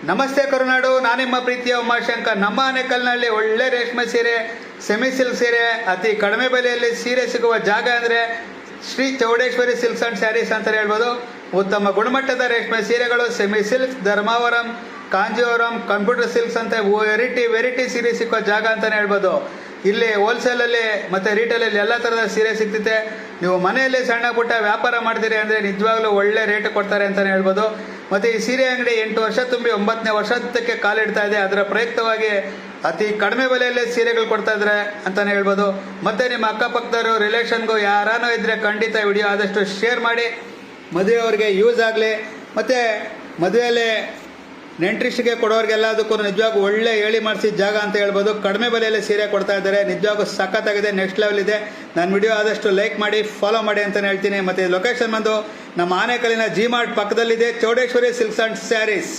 ನಮಸ್ತೆ ಕರುನಾಡು, ನಾನಿಮ್ಮ ಪ್ರೀತಿಯ ಉಮಾಶಂಕರ್. ನಮ್ಮ ಆನೇಕಲ್ನಲ್ಲಿ ಒಳ್ಳೆ ರೇಷ್ಮೆ ಸೀರೆ, ಸೆಮಿ ಸಿಲ್ಕ್ ಸೀರೆ ಅತಿ ಕಡಿಮೆ ಬೆಲೆಯಲ್ಲಿ ಸೀರೆ ಸಿಗುವ ಜಾಗ ಅಂದರೆ Shri Chowdeshwari silks and sarees ಅಂತ ಹೇಳ್ಬೋದು. ಉತ್ತಮ ಗುಣಮಟ್ಟದ ರೇಷ್ಮೆ ಸೀರೆಗಳು, semi silk, Dharmavaram, Kanjeevaram, computer silks ಅಂತ ವೆರೈಟಿ ಸೀರೆ ಸಿಕ್ಕೋ ಜಾಗ ಅಂತಲೇ ಹೇಳ್ಬೋದು. ಇಲ್ಲಿ ಹೋಲ್ಸೇಲಲ್ಲಿ ಮತ್ತು ರೀಟೇಲಲ್ಲಿ ಎಲ್ಲ ಥರದ ಸೀರೆ ಸಿಗ್ತೈತೆ. ನೀವು ಮನೆಯಲ್ಲೇ ಸಣ್ಣ ಪುಟ್ಟ ವ್ಯಾಪಾರ ಮಾಡ್ತೀರಿ ಅಂದರೆ ನಿಜವಾಗ್ಲೂ ಒಳ್ಳೆ ರೇಟ್ ಕೊಡ್ತಾರೆ ಅಂತಲೇ ಹೇಳ್ಬೋದು. ಮತ್ತು ಈ ಸೀರೆ ಅಂಗಡಿ 8 ವರ್ಷ ತುಂಬಿ 9ನೇ ವರ್ಷಕ್ಕೆ ಕಾಲಿಡ್ತಾ ಇದೆ. ಅದರ ಪ್ರಯುಕ್ತವಾಗಿ ಅತಿ ಕಡಿಮೆ ಬೆಲೆಯಲ್ಲೇ ಸೀರೆಗಳು ಕೊಡ್ತಾ ಇದ್ದಾರೆ ಅಂತಲೇ ಹೇಳ್ಬೋದು. ಮತ್ತು ನಿಮ್ಮ ಅಕ್ಕಪಕ್ಕದವರು, ರಿಲೇಷನ್ಗೂ ಯಾರಾನೋ ಇದ್ದರೆ ಖಂಡಿತ ವಿಡಿಯೋ ಆದಷ್ಟು ಶೇರ್ ಮಾಡಿ, ಮದುವೆಯವ್ರಿಗೆ ಯೂಸ್ ಆಗಲಿ. ಮತ್ತು ಮದುವೆಯಲ್ಲಿ ನೆಂಟ್ರಿಸ್ಟಿಗೆ ಕೊಡೋರಿಗೆಲ್ಲದಕ್ಕೂ ನಿಜವಾಗೂ ಒಳ್ಳೆ ಹೇಳಿ ಮಾಡಿಸಿದ ಜಾಗ ಅಂತ ಹೇಳ್ಬೋದು. ಕಡಿಮೆ ಬೆಲೆಯಲ್ಲಿ ಸೀರೆ ಕೊಡ್ತಾ ಇದ್ದಾರೆ. ನಿಜವಾಗೂ ಸಖತ್ತಾಗಿದೆ, ನೆಕ್ಸ್ಟ್ ಲೆವೆಲ್ ಇದೆ. ನಾನು ವಿಡಿಯೋ ಆದಷ್ಟು ಲೈಕ್ ಮಾಡಿ, ಫಾಲೋ ಮಾಡಿ ಅಂತಲೇ ಹೇಳ್ತೀನಿ. ಮತ್ತು ಲೊಕೇಶನ್ ಬಂದು ನಮ್ಮ ಆನೇಕಲ್ಲಿನ ಜಿ ಮಾರ್ಟ್ ಪಕ್ಕದಲ್ಲಿದೆ, ಚೌಡೇಶ್ವರಿ ಸಿಲ್ಕ್ಸ್ ಅಂಡ್ ಸ್ಯಾರೀಸ್.